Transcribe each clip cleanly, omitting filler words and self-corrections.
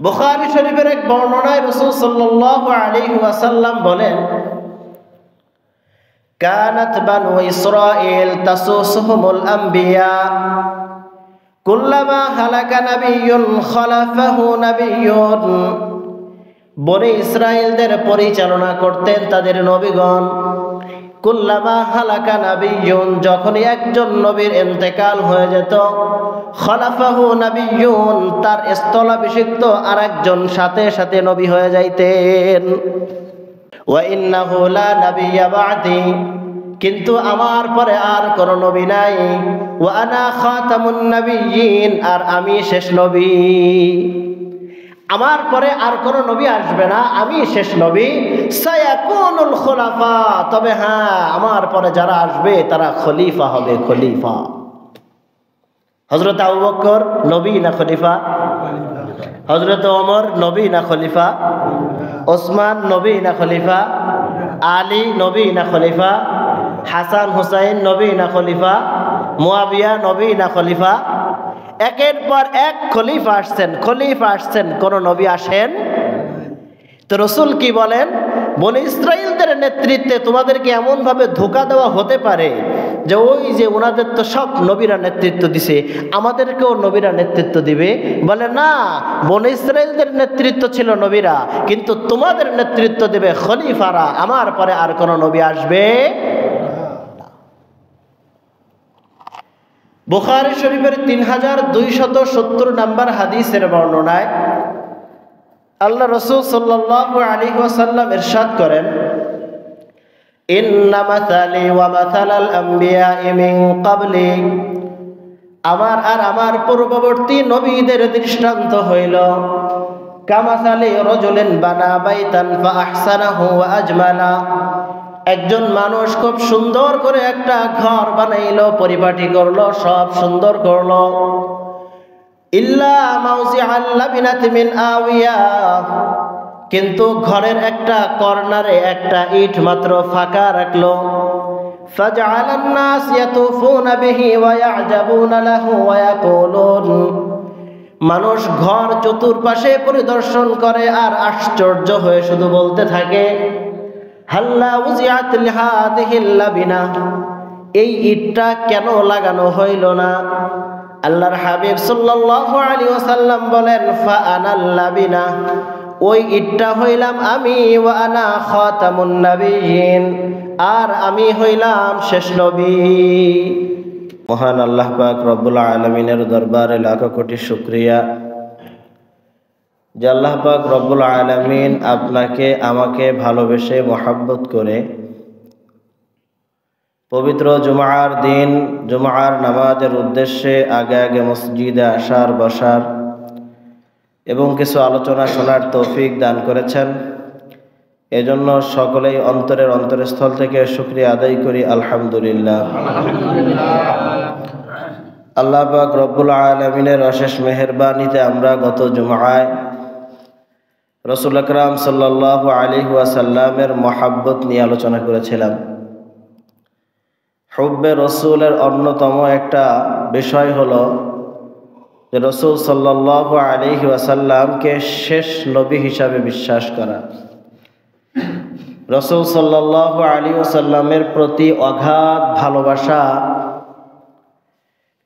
বুখারী শরীফের এক বর্ণনায় রাসূল সাল্লাল্লাহু আলাইহি ওয়াসাল্লাম বলেন, কানাত বানু ইসরাঈল তাসুসুহুমুল আম্বিয়া কুল্লামা হালাকা নাবিয়্যুন খালাফাহু নাবিয়্যুন। বনি ইসরাঈলদের পরিচালনা করতেন তাদের নবীগণ। কুল্লামা হালাকা নাবিয়্যুন, যখন একজন নবীর ইন্তেকাল হয়ে যেত, খালাফাহু নাবিয়্যুন, তার স্থলাভিষিক্ত আরেকজন সাথে সাথে নবী হয়ে যাইতেন। ওয়া ইন্নাহু লা নাবিয়্যা বা'দি, কিন্তু আমার পরে আর কোন নবী নাই। ওয়া আনা খাতামুন নাবিয়্যিন, আর আমি শেষ নবী। আমার পরে আর কোন নবী আসবে না, আমি শেষ নবী। সায়াকুনুল খুলাফা, তবে হ্যাঁ, আমার পরে যারা আসবে তারা খলিফা হবে, খলিফা। হযরত আবু বকর নবী না খলিফা? হযরত ওমর নবী না খলিফা? ওসমান নবী না খলিফা? আলী নবী না খলিফা? হাসান হুসাইন নবী না খলিফা? মুয়াবিয়া নবী না খলিফা? একের পর এক খলিফা আসছেন, খলিফা আসছেন, কোন নবী আসেন। তো রাসূল কি বলেন, বনি ইসরাঈলদের নেতৃত্বে তোমাদেরকে এমন ভাবে ধোঁকা দেওয়া হতে পারে যে ওই যে ওনাদের তো সব নবীরা নেতৃত্ব দিছে, আমাদেরকেও নবীরা নেতৃত্ব দিবে। বলে না, বনি ইসরাঈলদের নেতৃত্ব ছিল নবীরা, কিন্তু তোমাদের নেতৃত্ব দেবে খলিফারা, আমার পরে আর কোন নবী আসবে। বুখারী শরীফের 3270 নম্বর হাদিসের বর্ণনায় আল্লাহ রাসূল সাল্লাল্লাহু আলাইহি ওয়াসাল্লাম ইরশাদ করেন, ইন্না মাসালি ওয়া মাসালাল আমবিয়া'i মিন ক্বাবলি, আমার আর আমার পূর্ববর্তী নবীদের দৃষ্টান্ত হইল কামাসালি রাজুলিন বানা বাইতান ফা আহসানাহু ওয়া আজমালা, একজন মানুষ খুব সুন্দর করে একটা ঘর বানাইলো, পরিপাটি করলো, সব সুন্দর করলো। ইল্লা মাউজিআল লাবিনাতি মিন আওয়িয়া, কিন্তু ঘরের একটা কর্নারে একটা ইট মাত্র ফাঁকা রাখলো। ফাজআলান নাস ইয়াতুফুনা বিহি ওয়া ইয়াজাবুনা লাহু ওয়া ইয়াকুলুন, মানুষ ঘর চতুর্পাশে পরিদর্শন করে আর আশ্চর্য হয়ে শুধু বলতে থাকে, হাল্লা উজিআত লিহাদিহিল লাবিনা, এই ইটটা কেন লাগানো হইল না? আল্লাহর হাবিব সাল্লাল্লাহু আলাইহি ওয়াসাল্লাম বলেন, ফা আনাল লাবিনা, ওই ইটটা হইলাম আমি। ওয়া আনা খাতামুন নাবিয়্যিন, আর আমি হইলাম শেষ নবী। মহান আল্লাহ পাক রব্বুল আলামিনের দরবারে লাখো কোটি শুকরিয়া যে আল্লাহ পাক রব্বুল আলামিন আপনাকে আমাকে ভালোবেসে মহব্বত করে পবিত্র জুমার দিন জুমার নামাজের উদ্দেশ্যে আগে আগে মসজিদে আসার, বসার এবং কিছু আলোচনা শোনার তৌফিক দান করেছেন। এজন্য সকলেই অন্তরের অন্তরস্থল থেকে শুকরিয়া আদায় করি, আলহামদুলিল্লাহ। আল্লাহ পাক রব্বুল আলামিনের অশেষ মেহেরবানিতে আমরা গত জুমায় রাসূল আকরাম সাল্লাল্লাহু আলাইহি ওয়াসাল্লামের মহব্বত নিয়ে আলোচনা করেছিলাম। হুব্বে রাসূলের অন্যতম একটা বিষয় হলো যে রাসূল সাল্লাল্লাহু আলাইহি ওয়াসাল্লামকে শেষ নবী হিসাবে বিশ্বাস করা। রাসূল সাল্লাল্লাহু আলাইহি ওয়াসাল্লামের প্রতি অগাধ ভালোবাসা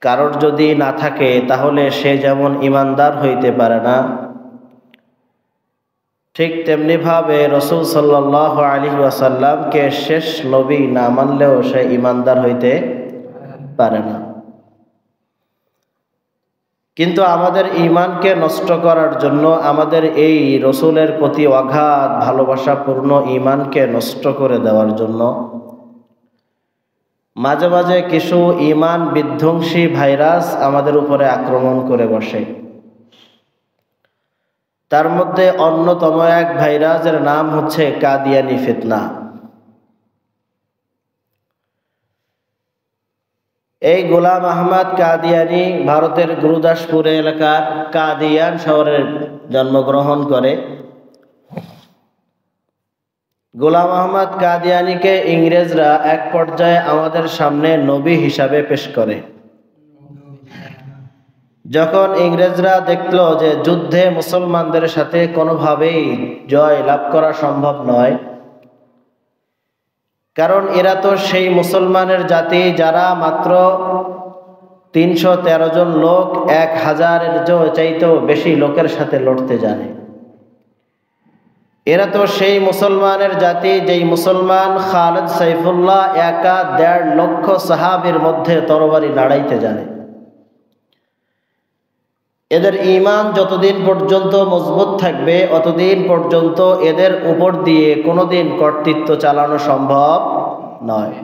কারোর যদি না থাকে তাহলে সে যেমন ঈমানদার হইতে পারে না, ঠিক তেমনি ভাবে রাসূল সাল্লাল্লাহু আলাইহি ওয়াসাল্লামকে শেষ নবী না মানলেও সে ঈমানদার হইতে পারে না। কিন্তু আমাদের ঈমানকে নষ্ট করার জন্য, আমাদের এই রাসূলের প্রতি অগাধ ভালোবাসাপূর্ণ ঈমানকে নষ্ট করে দেওয়ার জন্য মাঝে মাঝে কিছু ঈমান বিধ্বংসী ভাইরাস আমাদের উপরে আক্রমণ করে বসে। তার মধ্যে অন্যতম এক ভাইরাসের নাম হচ্ছে কাদিয়ানি ফিতনা। এই গোলাম আহমদ কাদিয়ানি ভারতের গুরুদাসপুর এলাকার কাদিয়ান শহরে জন্মগ্রহণ করে। গোলাম আহমদ কাদিয়ানিকে ইংরেজরা এক পর্যায়ে আমাদের সামনে নবী হিসাবে পেশ করে। যখন ইংরেজরা দেখলো যে যুদ্ধে মুসলমানদের সাথে কোনোভাবেই জয় লাভ করা সম্ভব নয়, কারণ এরা তো সেই মুসলমানের জাতি যারা মাত্র 313 জন লোক 1000-এর চাইতেও বেশি লোকের সাথে লড়তে জানে। এরা তো সেই মুসলমানের জাতি যেই মুসলমান খালিদ সাইফুল্লাহ একা 1.5 লক্ষ সাহাবীর মধ্যে তরবারি লড়াইতে জানে। এদের ঈমান যতদিন পর্যন্ত মজবুত থাকবে অতদিন পর্যন্ত এদের উপর দিয়ে কোনোদিন কর্তৃত্ব চালানো সম্ভব নয়।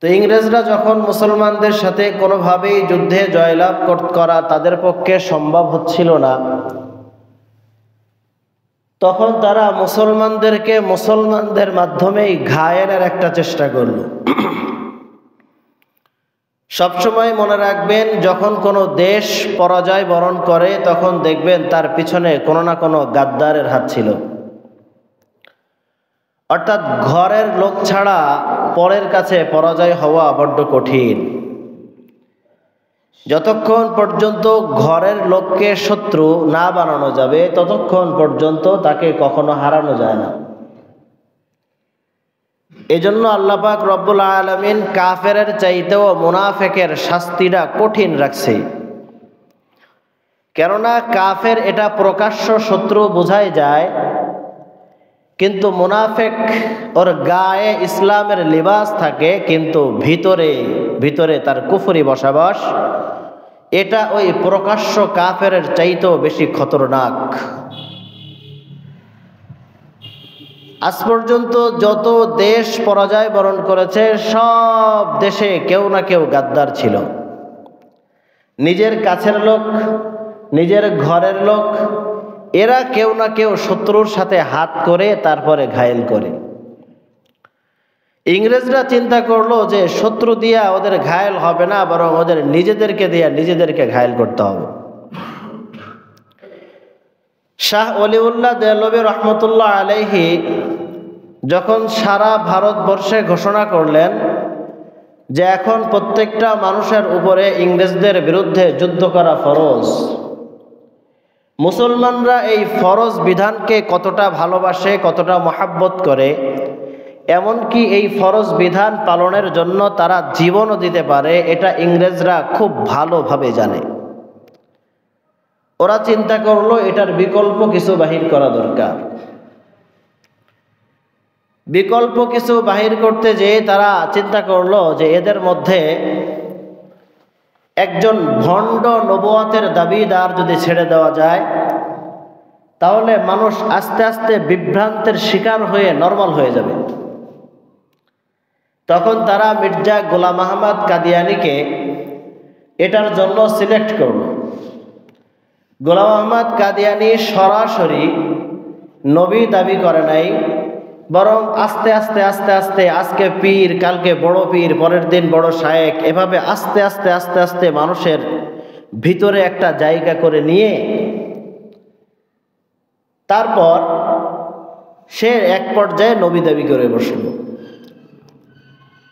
তো ইংরেজরা যখন মুসলমানদের সাথে কোনোভাবেই যুদ্ধে জয়লাভ করা তাদের পক্ষে সম্ভব হচ্ছিল না, তখন তারা মুসলমানদেরকে মুসলমানদের মাধ্যমেই ঘায়েলের একটা চেষ্টা করল। সবসময় মনে রাখবেন, যখন কোনো দেশ পরাজয় বরণ করে তখন দেখবেন তার পিছনে কোনো না কোনো গাদ্দারের হাত ছিল। অর্থাৎ ঘরের লোক ছাড়া পরের কাছে পরাজয় হওয়া বড্ড কঠিন। যতক্ষণ পর্যন্ত ঘরের লোককে শত্রু না বানানো যাবে ততক্ষণ পর্যন্ত তাকে কখনো হারানো যায় না। এজন্য আল্লাহ পাক রব্বুল আলামিন কাফেরের চাইতেও মুনাফিকের শাস্তিটা কঠিন রাখছে। কেননা কাফের এটা প্রকাশ্য শত্রু বোঝাই যায়, কিন্তু মুনাফিক ওর গায়ে ইসলামের লিবাস থাকে কিন্তু ভিতরে ভিতরে তার কুফরি বসবাস, এটা ওই প্রকাশ্য কাফেরের চাইতেও বেশি খতরনাক। আজ পর্যন্ত যত দেশ পরাজয় বরণ করেছে সব দেশে কেউ না কেউ গাদ্দার ছিল। নিজের কাছের লোক, নিজের ঘরের লোক, এরা কেউ না কেউ শত্রুর সাথে হাত করে তারপরে ঘায়েল করে। ইংরেজরা চিন্তা করলো যে শত্রু দিয়া ওদের ঘায়েল হবে না, বরং ওদের নিজেদেরকে দিয়া নিজেদেরকে ঘায়েল করতে হবে। শাহ ওলিউল্লাহ দেহলভী রহমতুল্লাহ আলাইহি যখন সারা ভারতবর্ষে ঘোষণা করলেন যে এখন প্রত্যেকটা মানুষের উপরে ইংরেজদের বিরুদ্ধে যুদ্ধ করা ফরজ, মুসলমানরা এই ফরজ বিধানকে কতটা ভালোবাসে, কতটা মহাব্বত করে, এমনকি এই ফরজ বিধান পালনের জন্য তারা জীবনও দিতে পারে, এটা ইংরেজরা খুব ভালোভাবে জানে। ওরা চিন্তা করলো এটার বিকল্প কিছু বাহির করা দরকার। বিকল্প কিছু বাহির করতে যেয়ে তারা চিন্তা করলো যে এদের মধ্যে একজন ভণ্ড নবুয়তের দাবিদার যদি ছেড়ে দেওয়া যায় তাহলে মানুষ আস্তে আস্তে বিভ্রান্তের শিকার হয়ে নরমাল হয়ে যাবে। তখন তারা মির্জা গোলাম আহমদ কাদিয়ানিকে এটার জন্য সিলেক্ট করল। গোলাম আহমদ কাদিয়ানি সরাসরি নবী দাবি করে নাই, বরং আস্তে আস্তে আস্তে আস্তে আজকে পীর, কালকে বড় পীর, পরের দিন বড় শায়েক, এভাবে আস্তে আস্তে আস্তে আস্তে মানুষের ভিতরে একটা জায়গা করে নিয়ে তারপর সে এক পর্যায়ে নবী দাবি করে বসল।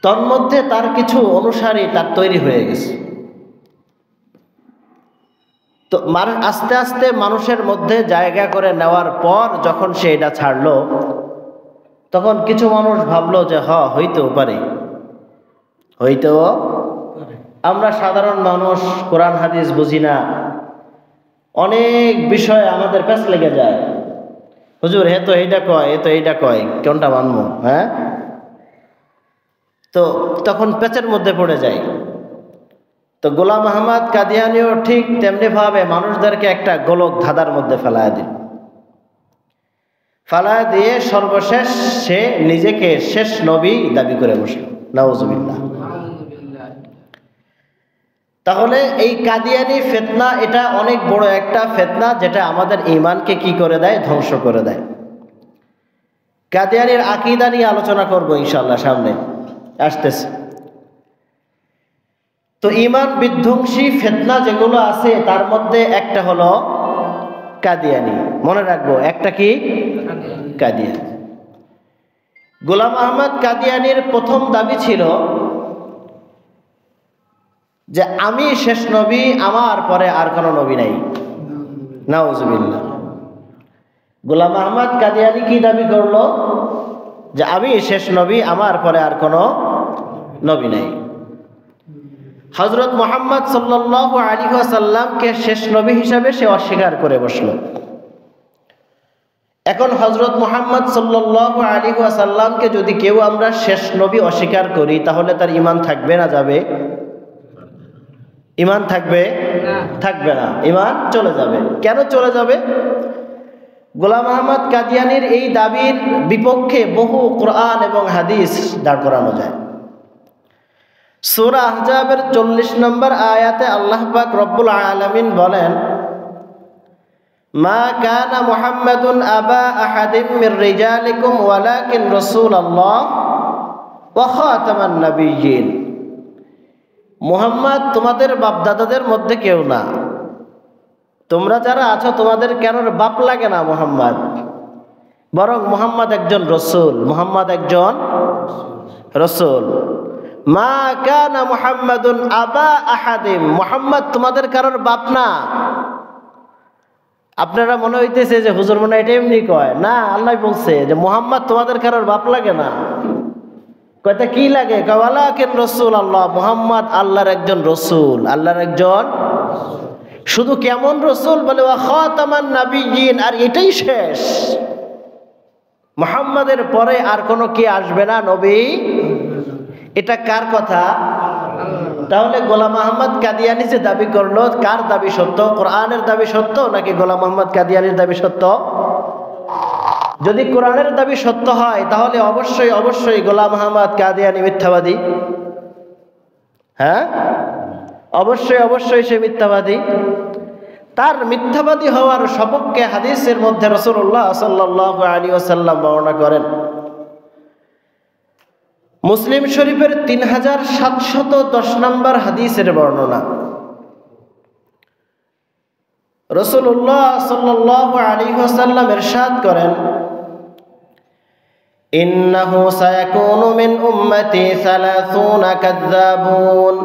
তন্মধ্যে তার কিছু অনুসারী তার তৈরি হয়ে গেছে। তো আস্তে আস্তে মানুষের মধ্যে জায়গা করে নেওয়ার পর যখন সে এটা ছাড়লো তখন কিছু মানুষ ভাবলো যে হইতেও পারে, হইতেও আমরা সাধারণ মানুষ, কোরআন হাদিস বুঝি না, অনেক বিষয় আমাদের পেছ লেগে যায়। হুজুর হে তো এইটা কয়, এ তো এইটা কয়, কোনটা মানবো? হ্যাঁ, তো তখন পেচের মধ্যে পড়ে যায়। তো গোলাম আহমদ কাদিয়ানিও ঠিক তেমনি ভাবে মানুষদেরকে একটা গোলক ধাঁধার মধ্যে ফেলায় দিল। ফেলায় দিয়ে সর্বশেষ সে নিজেকে শেষ নবী দাবি করে বসল। নাউজুবিল্লাহ। তাহলে এই কাদিয়ানি ফিতনা এটা অনেক বড় একটা ফিতনা, যেটা আমাদের ঈমানকে কি করে দেয়? ধ্বংস করে দেয়। কাদিয়ানির আকীদা নিয়ে আলোচনা করব ইনশাআল্লাহ, সামনে আসতেছে। তো ঈমান বিধ্বংসী ফিতনা যেগুলো আছে তার মধ্যে একটা হলো কাদিয়ানি। মনে রাখবো, একটা কি? কাদিয়ানি। গোলাম আহমদ কাদিয়ানির প্রথম দাবি ছিল যে আমি শেষ নবী, আমার পরে আর কোনো নবী নাই। নাউজুবিল্লাহ। গোলাম আহমদ কাদিয়ানী কি দাবি করলো? যে আমি শেষ নবী, আমার পরে আর কোনো নবী নাই। হযরত মুহাম্মদ সাল্লাল্লাহু আলাইহি ওয়াসাল্লামকে শেষ নবী হিসাবে সে অস্বীকার করে বসলো। এখন হযরত মুহাম্মদ সাল্লাল্লাহু আলাইহি ওয়াসাল্লামকে যদি কেউ আমরা শেষ নবী অস্বীকার করি, তাহলে তার ঈমান থাকবে না যাবে? ঈমান থাকবে? থাকবে না, ঈমান চলে যাবে। কেন চলে যাবে? গোলাম আহমদ কাদিয়ানীর এই দাবির বিপক্ষে বহু কোরআন এবং হাদিস দাঁড় করানো যায়। সূরা আহজাবের 40 নম্বর আয়াতে আল্লাহ পাক রব্বুল আলামিন বলেন, মা কানা মুহাম্মাদুন আবা আহাদিম মির রিজালিকুম ওয়ালাকিন রাসূলুল্লাহ ওয়া খাতামান নাবিয়্যিন। মুহাম্মদ তোমাদের বাপদাদাদের মধ্যে কেউ না, তোমরা যারা আছো তোমাদের কারোর বাপ লাগে না মুহাম্মদ, বরং মুহাম্মদ একজন রসুল। মুহাম্মদ একজন রসুল। মা কানা মুহাম্মাদুন আবা আহাদিম, মুহাম্মদ তোমাদের কারোর বাপ না। আপনারা মনে হইতেছে যে হুজুর মনে এটা এমনি কয়, না, আল্লাহ বলছে যে মুহাম্মদ তোমাদের কারোর বাপ লাগে না। কয়টা কি লাগে? ওয়ালাকিন রাসূলুল্লাহ, মুহাম্মদ আল্লাহর একজন রসুল, আল্লাহর একজন। শুধু কেমন রসুল? বলে ওয়া খাতামান নাবিয়্যিন, আর এটাই শেষ। মুহাম্মাদের পরে আর কোনো কে আসবে না নবী। এটা কার কথা? তাহলে গোলাম আহমদ কাদিয়ানী যে দাবি করলো, কার দাবি সত্য? কোরআনের দাবি সত্য নাকি গোলাম আহমদ কাদিয়ানীর দাবি সত্য? যদি কোরআনের দাবি সত্য হয় তাহলে অবশ্যই অবশ্যই গোলাম আহমদ কাদিয়ানী মিথ্যাবাদী। হ্যাঁ, অবশ্যই অবশ্যই সে মিথ্যাবাদী। তার মিথ্যাবাদী হওয়ার সপক্ষে হাদিসের মধ্যে রাসূলুল্লাহ সাল্লাল্লাহু আলাইহি ওয়াসাল্লাম বর্ণনা করেন। মুসলিম শরীফের 3710 নম্বর হাদিসের বর্ণনা। রাসূলুল্লাহ সাল্লাল্লাহু আলাইহি ওয়াসাল্লাম ইরশাদ করেন, ইন্নাহু সায়াকুনু মিন উম্মতি 30 কাযযাবুন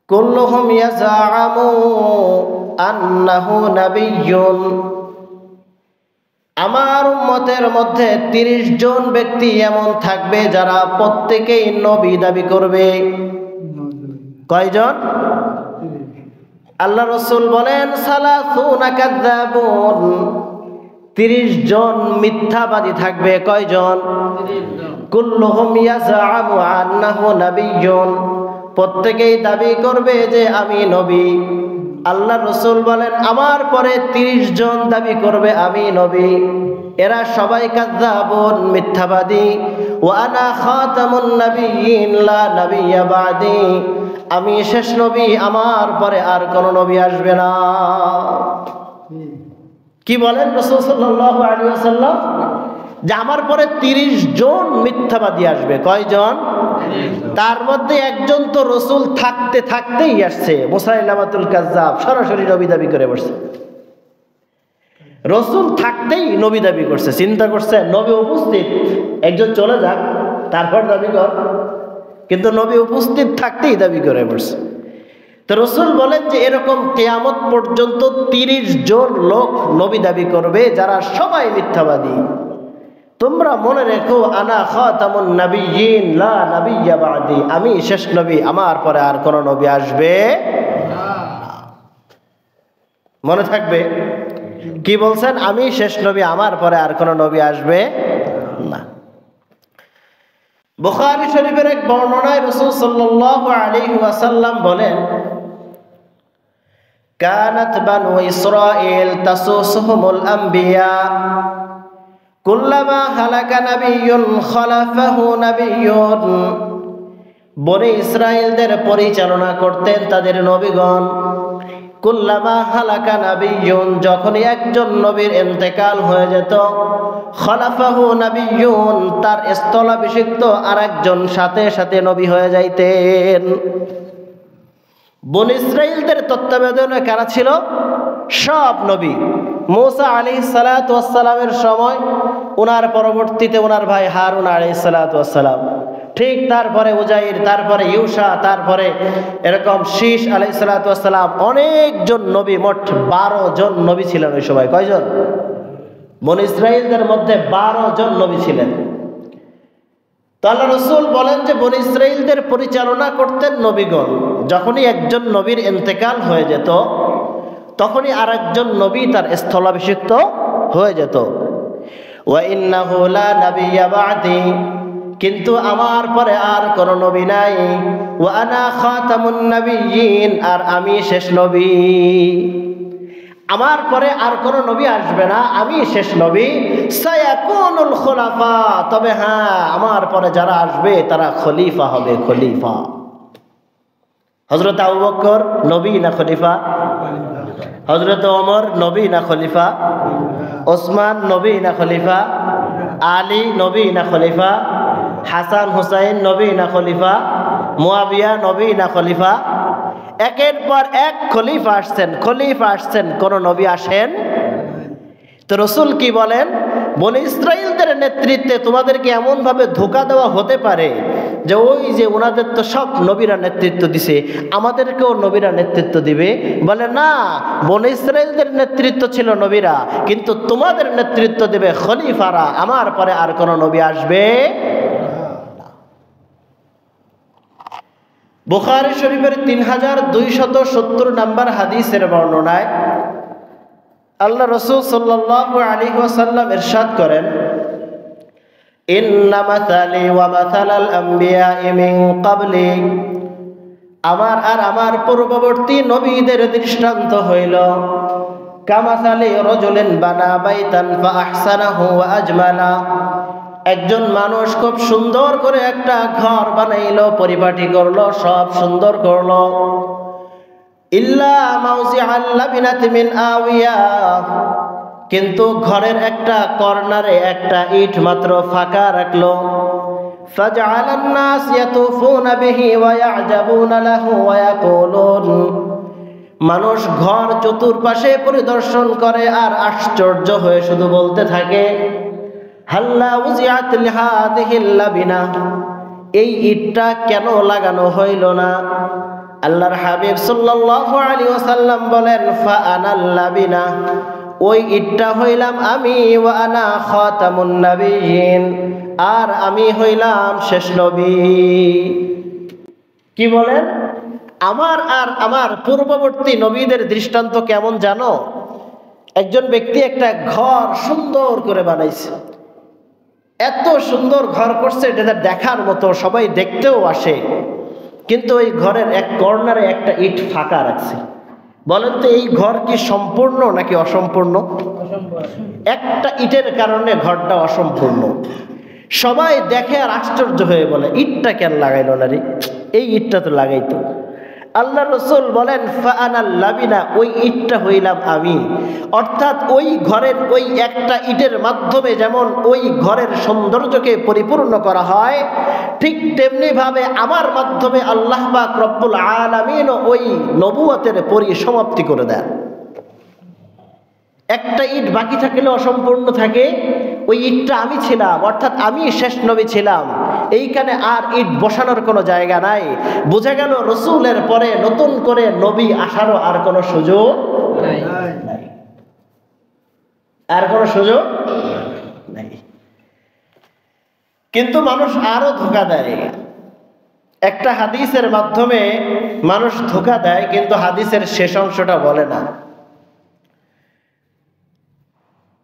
কুল্লুহুম ইয়াজআমু আন্নাহু নাবিয়্যুন। আমার উম্মতের মধ্যে 30 জন ব্যক্তি এমন থাকবে যারা প্রত্যেকেই নবী দাবি করবে। কয়জন? আল্লাহ রাসূল বলেন 30 কাযযাবুন, 30 জন মিথ্যাবাদী থাকবে। কয়জন? কুল্লুহুম ইয়াজআমু আন্নাহু নাবিয়্যুন, প্রত্যেকেই দাবি করবে যে আমি নবী। আল্লাহ রাসূল বলেন আমার পরে 30 জন দাবি করবে আমি নবী, এরা সবাই কাযযাবুন, মিথ্যাবাদী। ওয়া আনা খাতামুন নাবিয়্যিন লা নাবিয়্যা বা'দি, আমি শেষ নবী, আমার পরে আর কোন নবী আসবে না। কি বলেন রাসূল সাল্লাল্লাহু আলাইহি ওয়াসাল্লাম? যে আমার পরে 30 জন মিথ্যাবাদী আসবে। কয়জন? তার মধ্যে একজন তো রসুল থাকতে থাকতেই আসছে, মুসাইলামাতুল কাযযাব, সরাসরি নবী দাবি করে বসছে। রসুল থাকতেই নবী দাবি করছে। চিন্তা করছে নবী উপস্থিত, একজন চলে যাক তারপর দাবি কর, কিন্তু নবী উপস্থিত থাকতেই দাবি করে বসছে। তো রসুল বলেন যে এরকম কিয়ামত পর্যন্ত 30 জন লোক নবী দাবি করবে যারা সবাই মিথ্যাবাদী। তোমরা মনে রেখো আনা খাতামুন নাবিয়্যিন লা নাবিয়্যা বা'দি, আমি শেষ নবী, আমার পরে আর কোন নবী আসবে না। মনে থাকবে কি বলছেন? আমি শেষ নবী, আমার পরে আর কোন নবী আসবে না। বুখারী শরীফের এক বর্ণনায় রাসূল সাল্লাল্লাহু আলাইহি ওয়াসাল্লাম বলেন, কানাত বানু ইসরাঈল তাসুসুহুমুল আম্বিয়া কুল্লামা হালাকা নাবিয়্যুন খালাফাহু নাবিয়্যুন। বনি ইসরাঈলদের পরিচালনা করতেন তাদের নবীগণ। কুল্লামা হালাকা নাবিয়্যুন, যখন একজন নবীর ইন্তেকাল হয়ে যেত, খালাফাহু নাবিয়্যুন, তার স্থলাভিষিক্ত আরেকজন সাথে সাথে নবী হয়ে যাইতেন। বনি ইসরাঈলদের তত্ত্বাবধানে কারা ছিল? সব নবী। মূসা আলাইহিস সালাতু ওয়াস সালামের সময়, ওনার পরবর্তীতে ওনার ভাই হারুন আলাইহিস সালাতু ওয়াস সালাম, ঠিক তারপরে উজাইর, তারপরে ইউসা, তারপরে এরকম শীষ আলাইহিস সালাতু ওয়াস সালাম, অনেকজন নবী, মোট 12 জন নবী ছিলেন ওই সময়। কয়জন? বনী ইসরাইলদের মধ্যে 12 জন নবী ছিলেন। তো আল্লাহ রাসূল বলেন যে বনী ইসরাইলদের পরিচালনা করতেন নবীগণ। যখনই একজন নবীর ইন্তেকাল হয়ে যেত তখনই আরেকজন নবী তার স্থলাভিষিক্ত হয়ে যেত। ওয়া ইন্নাহু লা নাবিয়্যা বা'দি, কিন্তু আমার পরে আর কোন নবী নাই। ওয়া আনা খাতামুন নাবিয়্যিন, আর আমি শেষ নবী। আমার পরে আর কোন নবী আসবে না, আমি শেষ নবী। সায়াকুনুল খুলাফা, তবে হ্যাঁ, আমার পরে যারা আসবে তারা খলিফা হবে, খলিফা। হযরত আবু বকর নবী না খলিফা? হযরত ওমর নবী না খলিফা? ওসমান নবী না খলিফা? আলী নবী না খলিফা? হাসান হুসাইন নবী না খলিফা? মুয়াবিয়া নবী না খলিফা? একের পর এক খলিফা আসছেন, খলিফা আসছেন, কোন নবী আসেন। তো রাসূল কি বলেন? বনী ইসরাইলদের নেতৃত্বে তোমাদেরকে এমন ভাবে ধোঁকা দেওয়া হতে পারে যে ওই যে ওনাদের তো সব নবীরা নেতৃত্ব দিছে, আমাদেরকেও নবীরা নেতৃত্ব দিবে। বলে না, বনী ইসরাইলদের নেতৃত্ব ছিল নবীরা, কিন্তু তোমাদের নেতৃত্ব দেবে খলিফারা, আমার পরে আর কোন নবী আসবে। বুখারী শরীফের 3270 নম্বর হাদিসের বর্ণনায় আল্লাহ রাসূল সাল্লাল্লাহু আলাইহি ওয়াসাল্লাম ইরশাদ করেন, ইন্না মাসালি ওয়া মাসালাল আমবিয়াই মিন ক্বাবলি, আমার আর আমার পূর্ববর্তী নবীদের দৃষ্টান্ত হইল কামাসালি রাজুলিন বানা বাইতান ফা আহসানাহু ওয়া আজমালা, একজন মানুষ খুব সুন্দর করে একটা ঘর বানাইলো, পরিপাটি করলো, সব সুন্দর করলো। ইল্লা মাউজিআল লাবিনাতি মিন আওয়িয়া, কিন্তু ঘরের একটা কর্নারে একটা ইট মাত্র ফাঁকা রাখলো। ফাজআলান নাস ইয়াতুফুনা বিহি ওয়া ইয়াজাবুনা লাহু ওয়া ইয়াকুলুন, মানুষ ঘর চতুর্পাশে পরিদর্শন করে আর আশ্চর্য হয়ে শুধু বলতে থাকে, হাল্লা উজিআত লিহাদিহিল লাবিনা, এই ইটটা কেন লাগানো হইল না? আল্লাহর হাবিব সাল্লাল্লাহু আলাইহি ওয়াসাল্লাম বলেন, ফা আনাল লাবিনা, ওই ইটটা হইলাম আমি। ওয়া আনা খাতামুন নাবিয়্যিন, আর আমি হইলাম শেষ নবী। কি বলেন? আমার আর আমার পূর্ববর্তী নবীদের দৃষ্টান্ত কেমন জানো? একজন ব্যক্তি একটা ঘর সুন্দর করে বানাইছে, এত সুন্দর ঘর করছে যেটা দেখার মতো, সবাই দেখতেও আসে, কিন্তু ওই ঘরের এক কর্নারে একটা ইট ফাঁকা রাখছে। বলেন তো এই ঘর কি সম্পূর্ণ নাকি অসম্পূর্ণ? একটা ইটের কারণে ঘরটা অসম্পূর্ণ। সবাই দেখে আর আশ্চর্য হয়ে বলে, ইটটা কেন লাগাইলো না রে, এই ইটটা তো লাগাইতো। আল্লাহ রাসূল বলেন, ফাআনাল লাবিনা, ওই ইটটা হইলাম আমি। অর্থাৎ ওই ঘরের ওই একটা ইটের মাধ্যমে যেমন ওই ঘরের সৌন্দর্যকে পরিপূর্ণ করা হয়, ঠিক তেমনি ভাবে আমার মাধ্যমে আল্লাহ পাক রব্বুল আলামিন ওই নবুয়তের পরিসমাপ্তি করে দেন। একটা ইট বাকি থাকলে অসম্পূর্ণ থাকে, ওই ইটটা আমি ছিলাম, অর্থাৎ আমি শেষ নবী ছিলাম। এইখানে আর ইট বসানোর কোনো জায়গা নাই। বোঝা গেল রাসূলের পরে নতুন করে নবী আসারও আর কোনো সুযোগ নাই, আর কোনো সুযোগ নাই। কিন্তু মানুষ আরো ধোঁকা দেয়। একটা হাদিসের মাধ্যমে মানুষ ধোঁকা দেয়, কিন্তু হাদিসের শেষ অংশটা বলে না।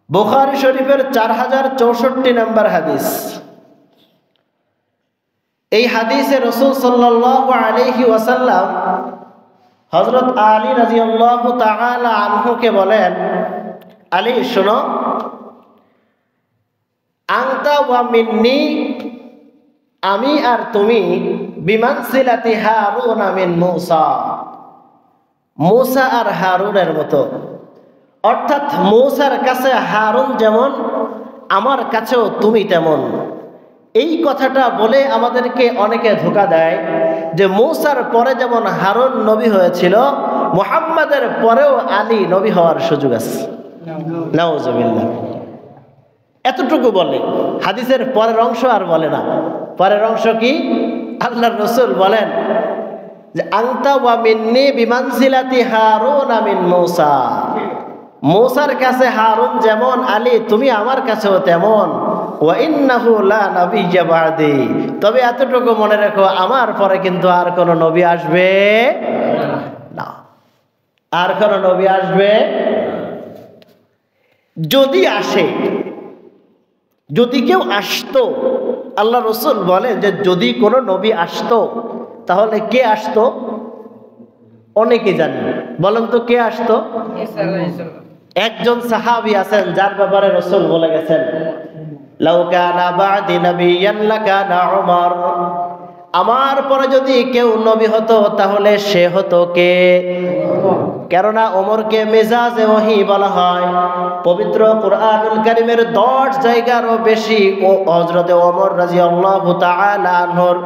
বুখারী শরীফের 4064 নম্বর হাদিস। এই হাদিসে রাসূল সাল্লাল্লাহু আলাইহি ওয়াসাল্লাম হযরত আলী রাদিয়াল্লাহু তাআলা আনহুকে বলেন, আলী শোনো, আনতা ওয়া মিন্নি, আমি আর তুমি বিমানসিলাতি হারুন মিন মূসা, মূসা আর হারুনের মতো। অর্থাৎ মূসার কাছে হারুন যেমন, আমার কাছেও তুমি তেমন। এই কথাটা বলে আমাদেরকে অনেকে ধোঁকা দেয় যে মূসার পরে যেমন হারুন নবী হয়েছিল, মুহাম্মাদের পরেও আলী নবী হওয়ার সুযোগ আছে। নাউজুবিল্লাহ। এতটুকু বলে, হাদিসের পরের অংশ আর বলে না। পরের অংশ কি? আল্লাহর রাসূল বলেন যে আনতা ওয়া মিন্নি বিমানজিলাতি হারুন মিন মূসা, মূসার কাছে হারুন যেমন, আলী তুমি আমার কাছেও তেমন। ওয়া ইন্নাহু লা নাবিয়্যা বা'দি, তবে এতটুকু মনে রেখো আমার পরে কিন্তু আর কোন নবী আসবে না, আর কোন নবী আসবে। যদি আসে, যদি কেউ আসতো, আল্লাহ রাসূল বলেন যে যদি কোনো নবী আসতো তাহলে কে আসতো? অনেকে জানি, বলেন তো কে আসতো? একজন সাহাবী আছেন যার ব্যাপারে রাসূল বলে গেছেন, লাউ কানা বা'দি নাবিয়্যান লাকানা উমর, আমার পরে যদি কেউ নবী হতো তাহলে সে হতো কে? কেননা ওমরকে মেজাজে ওহী বলা হয়। পবিত্র কুরআনুল কারীমের 10 জায়গারও বেশি ও হযরতে ওমর রাদিয়াল্লাহু তাআলা আনহুর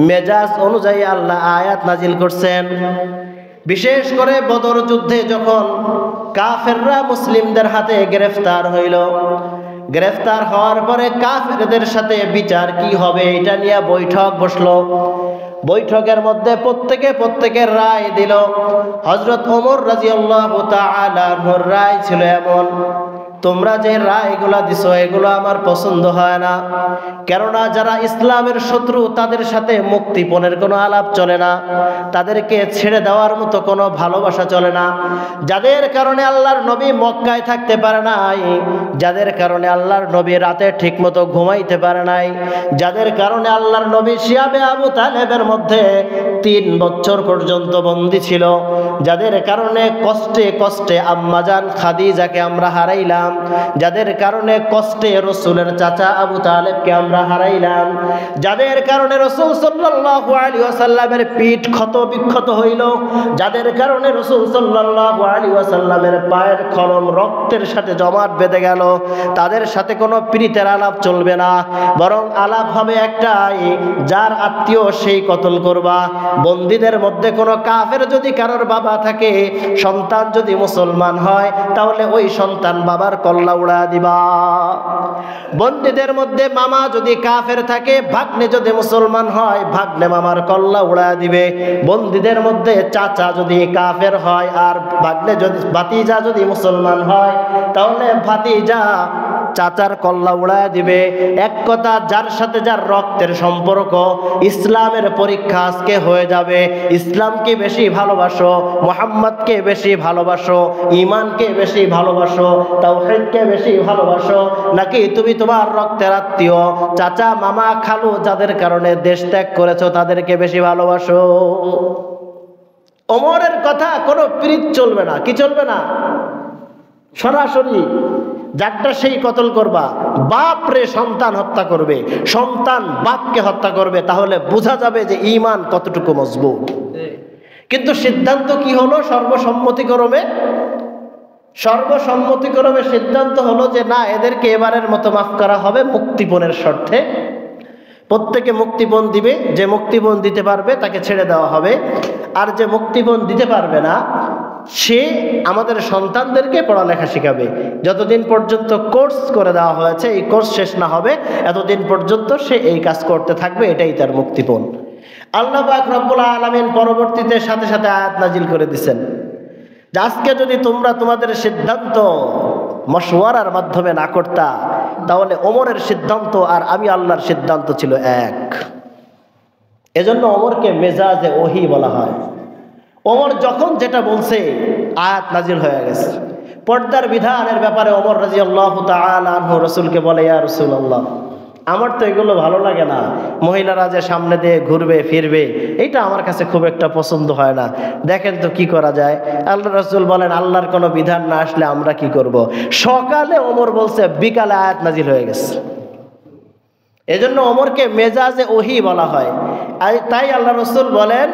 মেজাজ অনুযায়ী আল্লাহ আয়াত নাজিল করছেন। বিশেষ করে বদর যুদ্ধে যখন কাফেররা মুসলিমদের হাতে গ্রেফতার হইল, গ্রেফতার হওয়ার পরে কাফেরদের সাথে বিচার কি হবে এটা নিয়ে বৈঠক বসলো। বৈঠকের মধ্যে প্রত্যেকের রায় দিল। হযরত ওমর রাদিয়াল্লাহু তাআলা আনহুর রায় ছিল এমন, তোমরা যে রায়গুলো দিছো এগুলো আমার পছন্দ হয় না। কেননা যারা ইসলামের শত্রু তাদের সাথে মুক্তিপণের কোনো আলাপ চলে না, তাদেরকে ছেড়ে দেওয়ার মতো কোনো ভালোবাসা চলে না। যাদের কারণে আল্লাহর নবী মক্কায় থাকতে পারে নাই, যাদের কারণে আল্লাহর নবী রাতে ঠিকমতো ঘুমাইতে পারে নাই, যাদের কারণে আল্লাহর নবী শিয়াবে আবু তালেবের মধ্যে 3 বছর পর্যন্ত বন্দী ছিল, যাদের কারণে কষ্টে কষ্টে আম্মাজান খাদিজাকে আমরা হারাইলাম, যাদের কারণে কষ্টে রাসূলের চাচা আবু তালেবকে আমরা হারাইলাম, যাদের কারণে রাসূল সাল্লাল্লাহু আলাইহি ওয়াসাল্লামের পিঠ ক্ষত বিক্ষত হইল, যাদের কারণে রাসূল সাল্লাল্লাহু আলাইহি ওয়াসাল্লামের পায়ের খরম রক্তের সাথে জমাট বেঁধে গেল, তাদের সাথে কোনো প্রীতের আলাপ চলবে না, বরং আলাপ হবে একটাই, যার আত্মীয় সেই কতল করবা। বন্দীদের মধ্যে কোনো কাফের যদি কারোর বাবা থাকে, সন্তান যদি মুসলমান হয় তাহলে ওই সন্তান বাবার কল্লা উড়া দিবা। বন্দীদের মধ্যে মামা যদি কাফের থাকে, ভাগ্নে যদি মুসলমান হয় ভাগ্নে মামার কল্লা উড়া দিবে। বন্দীদের মধ্যে চাচা যদি কাফের হয় আর ভাগ্নে যদি ভাতিজা যদি মুসলমান হয় তাহলে ভাতিজা চাচার কল্লা উড়া দিবে। এক কথা, যার সাথে যার রক্তের সম্পর্ক, ইসলামের পরীক্ষা আজকে হয়ে যাবে। ইসলামকে বেশি ভালোবাসো, মুহাম্মদকে বেশি ভালোবাসো, ঈমানকে বেশি ভালোবাসো, তাওহীদকে বেশি ভালোবাসো, নাকি তুমি তোমার রক্তের আত্মীয় চাচা মামা খালু যাদের কারণে দেশ ত্যাগ করেছো তাদেরকে বেশি ভালোবাসো? ওমরের কথা কোনো প্রীত চলবে না। কি চলবে না? সরাসরি যারটা সেই কতল করবা। বাপ রে সন্তান হত্যা করবে, সন্তান বাপকে হত্যা করবে, তাহলে বোঝা যাবে যে ঈমান কতটুকু মজবুত। কিন্তু সিদ্ধান্ত কি হলো? সর্বসম্মতিক্রমে সিদ্ধান্ত হলো যে না, এদেরকে এবারের মতো মাফ করা হবে মুক্তিপণের শর্তে। প্রত্যেকে মুক্তিপণ দিবে, যে মুক্তিপণ দিতে পারবে তাকে ছেড়ে দেওয়া হবে, আর যে মুক্তিপণ দিতে পারবে না সে আমাদের সন্তানদেরকে পড়ালেখা শেখাবে। যতদিন পর্যন্ত কোর্স করে দেওয়া হয়েছে এই কোর্স শেষ না হবে এতদিন পর্যন্ত সে এই কাজ করতে থাকবে, এটাই তার মুক্তিপণ। আল্লাহ পাক রব্বুল আলামিন পরবর্তীতে সাথে সাথে আয়াত নাজিল করে দিয়েছেন যে আজকে যদি তোমরা তোমাদের সিদ্ধান্ত মশওয়ারার মাধ্যমে না করতা তাহলে ওমরের সিদ্ধান্ত আর আমি আল্লাহর সিদ্ধান্ত ছিল এক। এজন্য ওমরকে মেজাজে ওহী বলা হয়। ওমর যখন যেটা বলছে আয়াত নাজিল হয়ে গেছে। পর্দার বিধানের ব্যাপারে ওমর রাদিয়াল্লাহু তাআলা আনহু রাসূলকে বলে, ইয়া রাসূলুল্লাহ, আমার তো এগুলো ভালো লাগে না, মহিলারা যে সামনে দিয়ে ঘুরবে ফিরবে এটা আমার কাছে খুব একটা পছন্দ হয় না, দেখেন তো কি করা যায়। আল্লাহ রাসূল বলেন, আল্লাহর কোনো বিধান না আসলে আমরা কি করব? সকালে ওমর বলছে, বিকালে আয়াত নাজিল হয়ে গেছে। এজন্য ওমরকে মেজাজে ওহী বলা হয়। তাই আল্লাহ রাসূল বলেন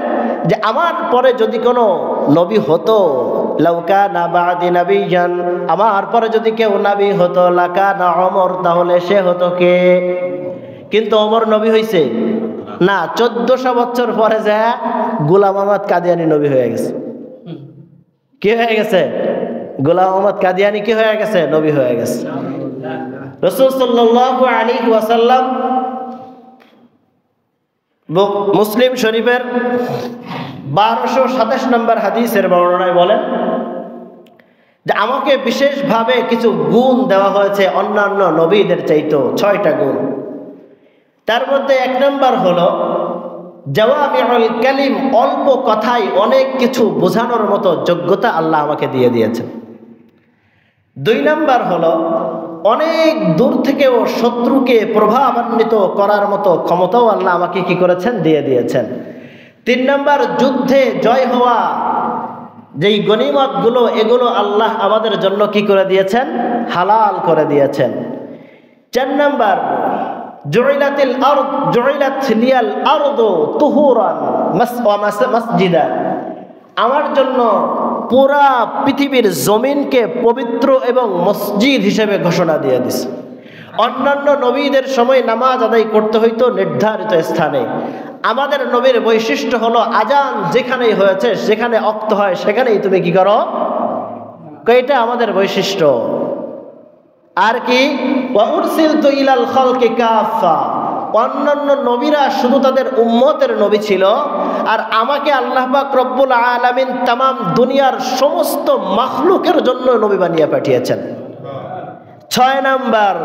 যে আমার পরে যদি কোনো নবী হতো, লাউ কানা বা'দি নাবিয়্যান, আমার পরে যদি কেউ নবী হতো, লাকানা ওমর, তাহলে সে হতো কে? কিন্তু ওমর নবী হইছে না। 1400 বছর পরে যা গোলাম আহমদ কাদিয়ানী নবী হয়ে গেছে। কি হয়ে গেছে? গোলাম আহমদ কাদিয়ানী কি হয়ে গেছে? নবী হয়ে গেছে। রাসূল সাল্লাল্লাহু আলাইহি ওয়াসাল্লাম মুসলিম শরীফের 1227 নম্বর হাদিসের বর্ণনায় বলেন যে আমাকে বিশেষভাবে কিছু গুণ দেওয়া হয়েছে অন্যান্য নবীদের চাইতেও, 6টা গুণ। তার মধ্যে 1 নম্বর হলো জাওয়ামিউল কালিম, অল্প কথায় অনেক কিছু বোঝানোর মতো যোগ্যতা আল্লাহ আমাকে দিয়ে দিয়েছেন। 2 নম্বর হলো অনেক দূর থেকেও শত্রুকে প্রভাবান্বিত করার মতো ক্ষমতাও আল্লাহ আমাকে কি করেছেন, দিয়ে দিয়েছেন। 3 নম্বর যুদ্ধে জয় হওয়া যেই গনিমতগুলো, এগুলো আল্লাহ আমাদের জন্য কি করে দিয়েছেন, হালাল করে দিয়েছেন। 4 নম্বর জুইলাতিল আরদ জুইলাত লিয়াল আরদু তুহুরান মাসজিদান, আমার জন্য পুরা পৃথিবীর জমিনকে পবিত্র এবং মসজিদ হিসেবে ঘোষণা দিয়ে দিছে। অন্যান্য নবীদের সময় নামাজ আদায় করতে হইতো নির্ধারিত স্থানে, আমাদের নবীর বৈশিষ্ট্য হলো আজান যেখানেই হয়েছে, যেখানে ওয়াক্ত হয় সেখানেই তুমি কি করো, এটা আমাদের বৈশিষ্ট্য। আর কি ওয়া উরসিলতু ইলাল খালকি কাফা, অন্যান্য নবীরা শুধু তাদের উম্মতের নবী ছিল, আর আমাকে আল্লাহ পাক রব্বুল আলামিন তামাম দুনিয়ার সমস্ত মাখলুকের জন্য নবী বানিয়ে পাঠিয়েছেন। 6 নাম্বার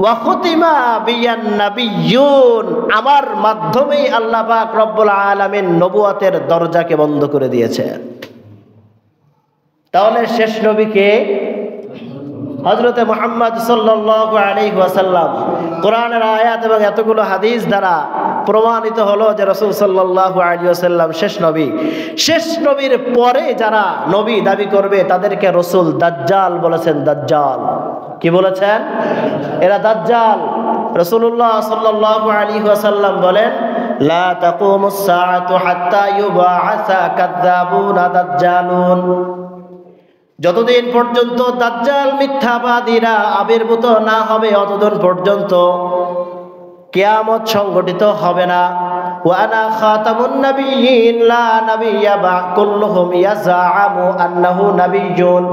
ওয়া খুতিমা বিয়ান নাবিয়্যুন, আমার মাধ্যমেই আল্লাহ পাক রব্বুল আলামিন নবুয়তের দরজাকে বন্ধ করে দিয়েছেন। তাহলে শেষ নবী কে? হযরতে মুহাম্মদ সাল্লাল্লাহু আলাইহি ওয়াসাল্লাম। কোরআনের আয়াত এবং এতগুলো হাদিস দ্বারা প্রমাণিত হলো যে রাসূল সাল্লাল্লাহু আলাইহি ওয়াসাল্লাম শেষ নবী। শেষ নবীর পরে যারা নবী দাবি করবে তাদেরকে রাসূল দাজ্জাল বলেছেন। দাজ্জাল কি বলেছেন? এরা দাজ্জাল। রাসূলুল্লাহ সাল্লাল্লাহু আলাইহি ওয়াসাল্লাম বলেন লা তাকুমুস সাআতু হাত্তা ইউবাআসা কাযযাবুনা দাজ্জালুন, যতদিন পর্যন্ত দাজ্জাল মিথ্যাবাদীরা আবির্ভূত না হবে অতদিন পর্যন্ত কিয়ামত সংগঠিত হবে না। ওয়া আনা খাতামুন নাবিয়্যিন লা নাবিয়্যা বা'কুল্লুহুম ইয়াজআমু আন্নাহু নাবিয়্যুন,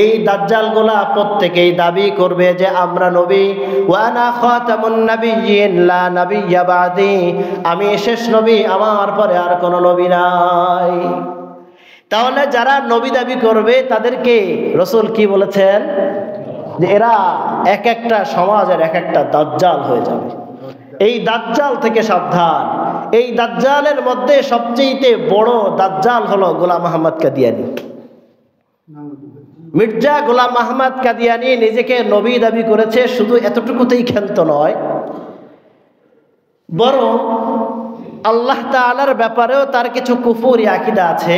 এই দাজ্জালগুলা প্রত্যেকেই দাবি করবে যে আমরা নবী। ওয়া আনা খাতামুন নাবিয়্যিন লা নাবিয়্যা বা'দি, আমি শেষ নবী, আমার পরে আর কোনো নবী নাই। তাহলে যারা নবী দাবি করবে তাদেরকে রাসূল কি বলেছেন? যে এরা এক একটা সমাজের এক একটা দাজ্জাল হয়ে যাবে। এই দাজ্জাল থেকে সাবধান। এই দাজ্জালের মধ্যে সবচেয়ে বড় দাজ্জাল হলো গোলাম আহমদ কাদিয়ানী। মির্জা গোলাম আহমদ কাদিয়ানী নিজেকে নবী দাবি করেছে, শুধু এতটুকুতেই ক্ষান্ত নয়, বরং আল্লাহ তাআলার ব্যাপারেও তার কিছু কুফরি আকীদা আছে।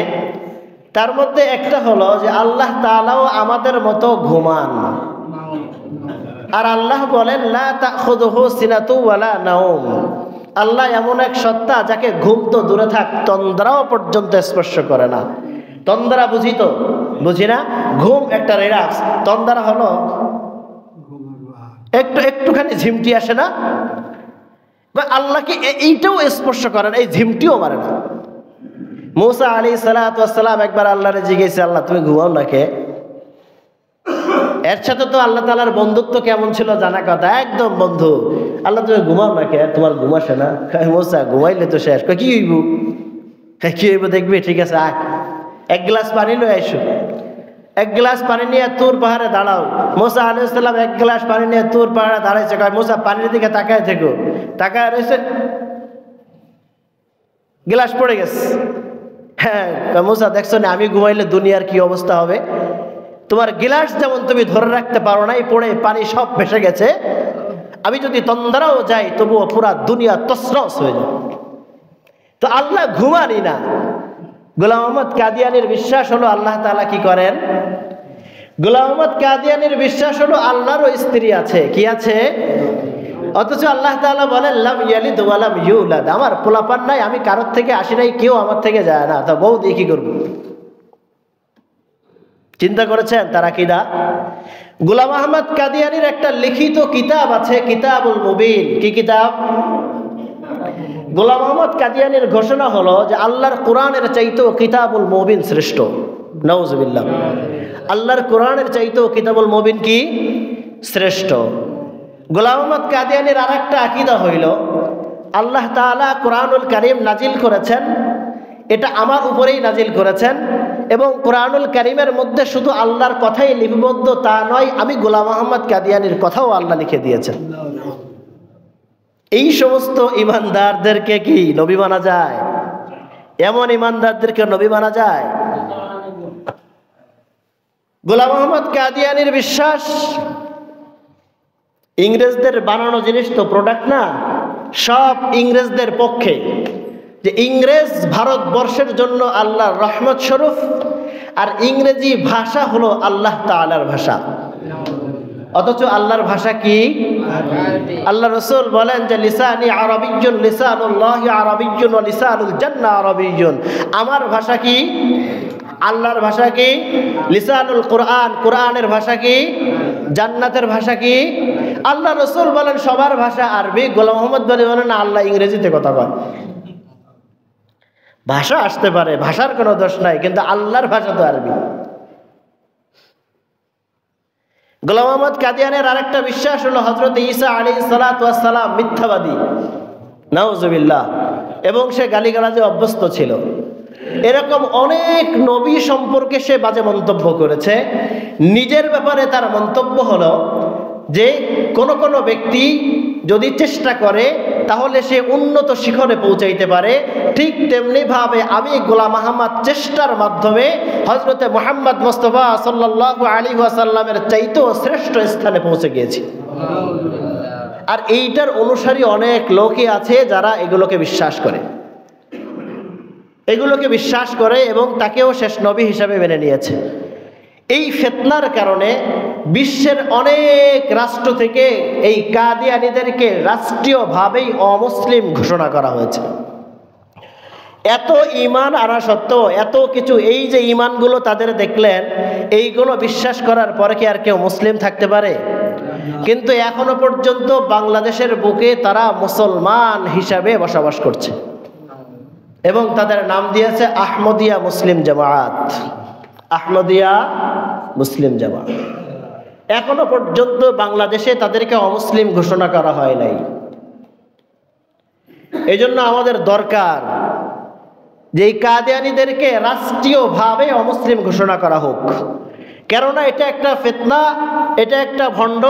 তার মধ্যে একটা হলো যে আল্লাহ তাআলাও আমাদের মতো ঘুমান, আর আল্লাহ বলেন লা তাখুযুহু সিনাতু ওয়ালা নাওম, আল্লাহ এমন এক সত্তা যাকে ঘুম তো দূরে থাক, তন্দ্রাও পর্যন্ত স্পর্শ করে না। তন্দ্রা বুঝি তো? বুঝি না? ঘুম একটা রিল্যাক্স, তন্দ্রা হলো একটুখানি ঝিমটি আসে না, আল্লাহকে এইটাও স্পর্শ করে না, এই ঝিমটিও মারে না। মুসা আলাইহিস সালাতু ওয়াস সালাম একবার আল্লাহরে জিজ্ঞেস, আল্লাহ তুমি ঘুমাও না কে? এর সাথে তো আল্লাহ তাআলার বন্ধুত্ব কেমন ছিল জানা কথা, একদম বন্ধু। আল্লাহ তুমি ঘুমাও না কে? তোমার ঘুম আসে না? মুসা ঘুমাইলে তো শেষ। কি হইব? কি হইব দেখবি? ঠিক আছে, এক গ্লাস পানি লয়ে আইসো। এক গ্লাস পানি নিয়ে তুর পাহাড়ে দাঁড়াও। মুসা আলাইহিস সালাম এক গ্লাস পানি নিয়ে তুর পাহাড়ে দাঁড়াইছে। কয় মুসা পানির দিকে তাকায় থেকো। তাকায় রয়েছে, গ্লাস পড়ে গেছে। হ্যাঁ মুসা দেখছো না আমি ঘুমাইলে দুনিয়ার কি অবস্থা হবে? তোমার গিলাস যেমন তুমি ধরে রাখতে পারো নাই, পড়ে পানি সব ভেসে গেছে, আমি যদি তন্দ্রাও যাই তবুও পুরা দুনিয়া তছনছ হয়ে যায়। তো আল্লাহ ঘুমানি না। গোলাম আহমদ কাদিয়ানীর বিশ্বাস হলো আল্লাহ তাআলা কি করেন? গোলাম আহমদ কাদিয়ানীর বিশ্বাস হলো আল্লাহরও স্ত্রী আছে। কি আছে? অথচ আল্লাহ তাআলা বলেন লাম ইয়ালিদ ওয়া লাম ইউলাদ, আমার পোলাপান নাই, আমি কারোর থেকে আসি নাই, কেউ আমার থেকে যায় না, তা বউ দিয়ে কি করবো? চিন্তা করেছেন তার আকীদা? গোলাম আহমদ কাদিয়ানীর একটা লিখিত কিতাব আছে, কিতাবুল মুবিন। কি কিতাব? গোলাম আহমদ কাদিয়ানীর ঘোষণা হলো যে আল্লাহর কোরআনের চাইতেও কিতাবুল মুবিন শ্রেষ্ঠ। নাউজুবিল্লাহ। আল্লাহর কোরআনের চাইতেও কিতাবুল মুবিন কি শ্রেষ্ঠ। গোলাম আহমদ কাদিয়ানীর আরেকটা আকীদা হইল আল্লাহ তাআলা কোরআনুল কারীম নাজিল করেছেন, এটা আমার উপরেই নাজিল করেছেন, এবং কোরআনুল কারীমের মধ্যে শুধু আল্লাহর কথাই লিপিবদ্ধ তা নয়, আমি গোলাম মোহাম্মদ কাদিয়ানীর কথাও আল্লাহ লিখে দিয়েছেন। এই সমস্ত ইমানদারদেরকে কি নবী মানা যায়? এমন ইমানদারদেরকে নবী মানা যায়? গোলাম মোহাম্মদ কাদিয়ানীর বিশ্বাস ইংরেজদের বানানো জিনিস তো, প্রোডাক্ট না, সব ইংরেজদের পক্ষে, যে ইংরেজ ভারতবর্ষের জন্য আল্লাহর রহমত স্বরূপ, আর ইংরেজি ভাষা হলো আল্লাহ তাআলার ভাষা। অথচ আল্লাহর ভাষা কি? আল্লাহ রাসূল বলেন যে লিসানি আরাবিয়্যুন লিসানুল্লাহি আরাবিয়্যুন ওয়া লিসানুল জান্নাহ আরাবিয়্যুন। আমার ভাষা কি? আল্লাহর ভাষা কি? লিসানুল কোরআন, কোরআনের ভাষা কি? জান্নাতের ভাষা কি? আল্লাহ রাসূল বলেন সবার ভাষা আরবি। গোলাম মোহাম্মদ বলেন আল্লাহ ইংরেজিতে কথা বলেন। ভাষা আসতে পারে, ভাষার কোনো দোষ নাই, কিন্তু আল্লাহর ভাষা তো আরবি। গোলাম মোহাম্মদ কাদিয়ানের আরেকটা বিশ্বাস হলো হযরত ঈসা আলাইহিস সালাতু ওয়াস সালাম মিথ্যাবাদী, নাউজুবিল্লাহ, এবং সে গালিগালাজে অভ্যস্ত ছিল। এরকম অনেক নবী সম্পর্কে সে বাজে মন্তব্য করেছে। নিজের ব্যাপারে তার মন্তব্য হলো যে কোনো ব্যক্তি যদি চেষ্টা করে তাহলে সে উন্নত শিখরে পৌঁছাইতে পারে, ঠিক তেমনি ভাবে আমি গোলাম মোহাম্মদ চেষ্টার মাধ্যমে হযরতে মুহাম্মদ মুস্তাফা সাল্লাল্লাহু আলাইহি ওয়াসাল্লামের চাইতেও শ্রেষ্ঠ স্থানে পৌঁছে গিয়েছি। আর এইটার অনুসারী অনেক লোকই আছে যারা এগুলোকে বিশ্বাস করে, এবং তাকেও শেষ নবী হিসাবে মেনে নিয়েছে। এই ফিতনার কারণে বিশ্বের অনেক রাষ্ট্র থেকে এই কাদিয়ানীদেরকে রাষ্ট্রীয়ভাবেই অমুসলিম ঘোষণা করা হয়েছে। এত ঈমান আনা সত্ত্বেও, এত কিছু, এই যে ঈমানগুলো তাদের দেখলেন, এইগুলো বিশ্বাস করার পরে কি আর কেউ মুসলিম থাকতে পারে? কিন্তু এখনো পর্যন্ত বাংলাদেশের বুকে তারা মুসলমান হিসাবে বসবাস করছে, এবং তাদের নাম দিয়েছে আহমদিয়া মুসলিম জামাত। আহমদিয়া মুসলিম জামাত। এখনো পর্যন্ত বাংলাদেশে তাদেরকে অমুসলিম ঘোষণা করা হয় নাই। এই জন্য আমাদের দরকার যে এই কাদিয়ানীদেরকে রাষ্ট্রীয়ভাবে অমুসলিম ঘোষণা করা হোক, কেননা এটা একটা ফিতনা, এটা একটা ভণ্ড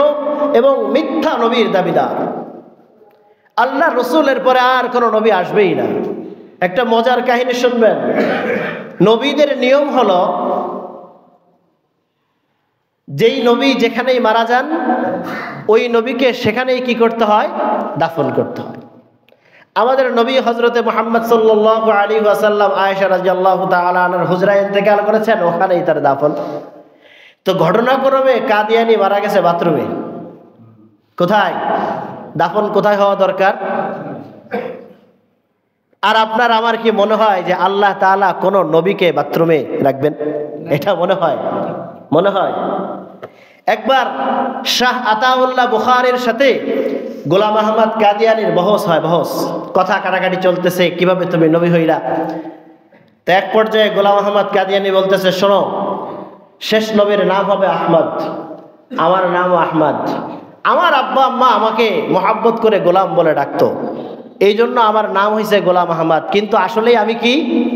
এবং মিথ্যা নবীর দাবিদার। আল্লাহ রসুলের পরে আর কোনো নবী আসবেই না। একটা মজার কাহিনী শুনবেন। নবীদের নিয়ম হলো যেই নবী যেখানেই মারা যান ওই নবীকে সেখানেই কি করতে হয়? দাফন করতে হয়। আমাদের নবী হযরতে মুহাম্মদ সাল্লাল্লাহু আলাইহি ওয়াসাল্লাম আয়েশা রাদিয়াল্লাহু তাআলা আনহার হুজরায় ইন্তেকাল করেছেন, ওখানেই তার দাফন। তো ঘটনাক্রমে কাদিয়ানী মারা গেছে বাথরুমে। কোথায় দাফন? কোথায় হওয়া দরকার? আর আপনার আমার কি মনে হয় যে আল্লাহ তাআলা কোন নবীকে বাথরুমে রাখবেন? এটা মনে হয়? একবার শাহ আতাউল্লাহ বুখারীর সাথে গোলাম মোহাম্মদ কাদিয়ানীর বহস হয়, কথা কাটাকাটি চলতেছে, কিভাবে তুমি নবী হইলা। তো এক পর্যায়ে গোলাম মোহাম্মদ কাদিয়ানী বলতেছে, শোনো, শেষ নবীর নাম হবে আহমদ, আমার নামও আহমদ। আমার আব্বা আম্মা আমাকে মোহাব্বত করে গোলাম বলে ডাকতো, এই জন্য আমার নাম হয়েছে গোলাম আহমদ, কিন্তু আসলেই আমি কি?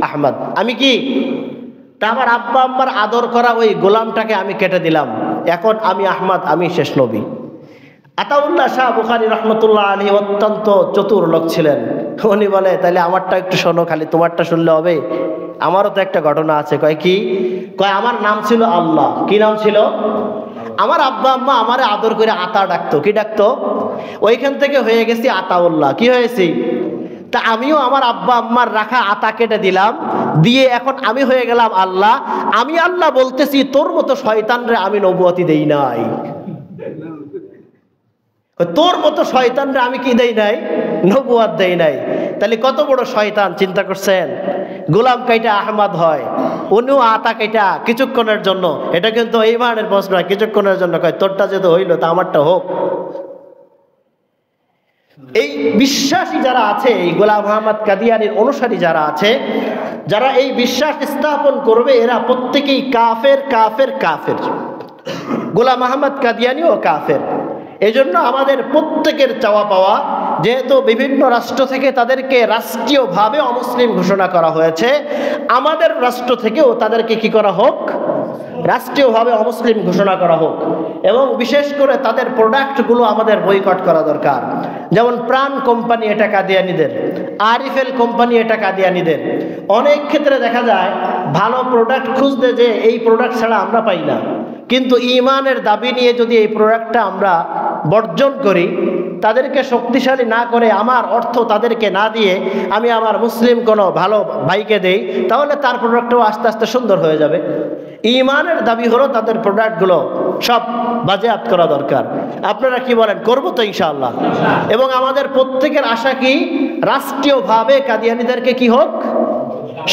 আহমদ। আমি কি? তা আমার আব্বা আম্মার আদর করা ওই গোলামটাকে আমি কেটে দিলাম, এখন আমি আহমদ, আমি শেষ নবী। আতাউল্লাহ শাহ বুখারী রহমতুল্লাহ আলাইহি অত্যন্ত চতুর লোক ছিলেন। উনি বলে, তাহলে আমারটা একটু শোনো, খালি তোমারটা শুনলে হবে? আমারও তো একটা ঘটনা আছে। কয় কি? কয় আমার নাম ছিল আল্লাহ। কি নাম ছিল? আমার আব্বা আম্মা আমারে আদর করে আতা ডাকতো। কি ডাকতো? ওইখান থেকে হয়ে গেছি আতাউল্লাহ। কি হয়েছি? তা আমিও আমার আব্বা আম্মার রাখা আতা কেটে দিলাম, দিয়ে এখন আমি হয়ে গেলাম আল্লাহ। আমি আল্লাহ বলতেছি, তোর মতো শয়তানরে আমি নবুয়তি দেই নাই। তোর মতো শয়তানরে আমি কি দেই নাই? নবুয়ত দেই নাই। তাহলে কত বড় শয়তান, চিন্তা করছেন? গোলাম কাইটা আহমদ হয়, উনিও আতা কাইটা কিছুক্ষণের জন্য। এটা কিন্তু ঈমানের প্রশ্ন, কিছুক্ষণের জন্য কয় তোরটা যেহেতু হইলো তা আমারটা হোক। এই বিশ্বাসী যারা আছে, এই গোলাম মোহাম্মদ কাদিয়ানীর অনুসারী যারা আছে, যারা এই বিশ্বাস স্থাপন করবে, এরা প্রত্যেকেই কাফের। গোলাম মোহাম্মদ কাদিয়ানীও কাফের। এজন্য আমাদের প্রত্যেকের চাওয়া পাওয়া যেহেতু বিভিন্ন রাষ্ট্র থেকে তাদেরকে রাষ্ট্রীয়ভাবে অমুসলিম ঘোষণা করা হয়েছে, আমাদের রাষ্ট্র থেকেও তাদেরকে কি করা হোক, রাষ্ট্রীয়ভাবে অমুসলিম ঘোষণা করা হোক। এবং বিশেষ করে তাদের প্রোডাক্টগুলো আমাদের বয়কট করা দরকার। যেমন প্রাণ কোম্পানি, এটা কাদিয়ানীদের, আরিফেল কোম্পানি, এটা কাদিয়ানীদের। অনেক ক্ষেত্রে দেখা যায় ভালো প্রোডাক্ট খুঁজতে যে এই প্রোডাক্ট ছাড়া আমরা পাই না, কিন্তু ঈমানের দাবি নিয়ে যদি এই প্রোডাক্টটা আমরা বর্জন করি, তাদেরকে শক্তিশালী না করে আমার অর্থ তাদেরকে না দিয়ে আমি আমার মুসলিম কোনো ভালো ভাইকে দেই, তাহলে তার প্রোডাক্টও আস্তে আস্তে সুন্দর হয়ে যাবে। ঈমানের দাবি হলো তাদের প্রোডাক্টগুলো সব বাজেয়াপ্ত করা দরকার। আপনারা কি বলেন, করবো তো ইনশাআল্লাহ? এবং আমাদের প্রত্যেকের আশা কি, রাষ্ট্রীয়ভাবে কাদিয়ানীদেরকে কি হোক,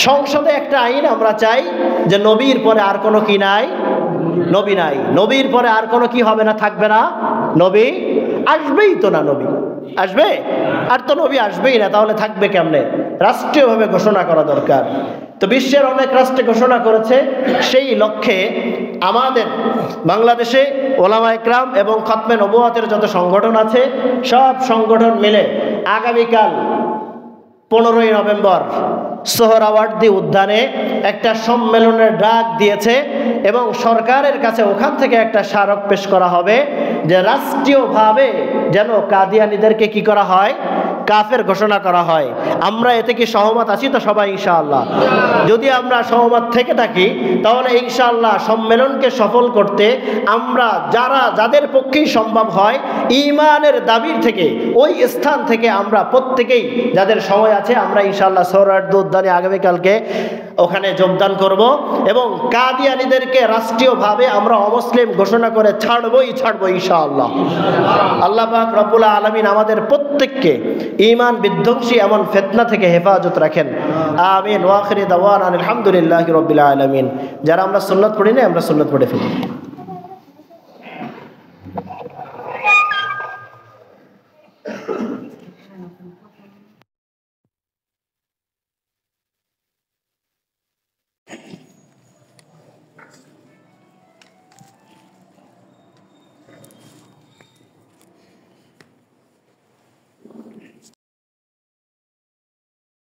সংসদে একটা আইন আমরা চাই যে নবীর পরে আর কোনো কি নাই, নবী নাই, নবীর পরে আর কোনো কি হবে না, থাকবে না, নবী আসবেই তো না, নবী আসবে আর তো নবী আসবেই না, তাহলে থাকবে কেমনে? রাষ্ট্রীয়ভাবে ঘোষণা করা দরকার। তো বিশ্বের অনেক রাষ্ট্রে ঘোষণা করেছে। সেই লক্ষ্যে আমাদের বাংলাদেশে ওলামা ইকরাম এবং খতমে নবুয়তের যত সংগঠন আছে, সব সংগঠন মিলে আগামীকাল 15ই নভেম্বর সোহরাওয়ার্দী উদ্যানে একটা সম্মেলনের ডাক দিয়েছে এবং সরকারের কাছে ওখান থেকে একটা স্মারক পেশ করা হবে যে রাষ্ট্রীয়ভাবে যেন কাদিয়ানীদেরকে কি করা হয়, কাফের ঘোষণা করা হয়। আমরা এতে কি সহমত আছি তো সবাই ইনশাআল্লাহ? যদি আমরা সহমত থেকে থাকি তাহলে ইনশাআল্লাহ সম্মেলনকে সফল করতে আমরা যাদের পক্ষেই সম্ভব হয়, ঈমানের দাবির থেকে ওই স্থান থেকে আমরা প্রত্যেকেই যাদের সময় আছে আমরা ইনশাআল্লাহ সোহরাওয়ার্দী উদ্যানে আগামীকালকে ওখানে যোগদান করব এবং কাদিয়ানীদেরকে রাষ্ট্রীয়ভাবে আমরা অমুসলিম ঘোষণা করে ছাড়বো ইনশাআল্লাহ। আল্লাহ পাক রব্বুল আলামিন আমাদের প্রত্যেককে ঈমান বিধ্বংসী এমন ফিতনা থেকে হেফাজত রাখেন, আমিন। ওয়া আখিরি দাওয়ানা আলহামদুলিল্লাহি রাব্বিল আলামিন। যারা আমরা সুন্নাত পড়ি না, আমরা সুন্নাত পড়ে ফেলি।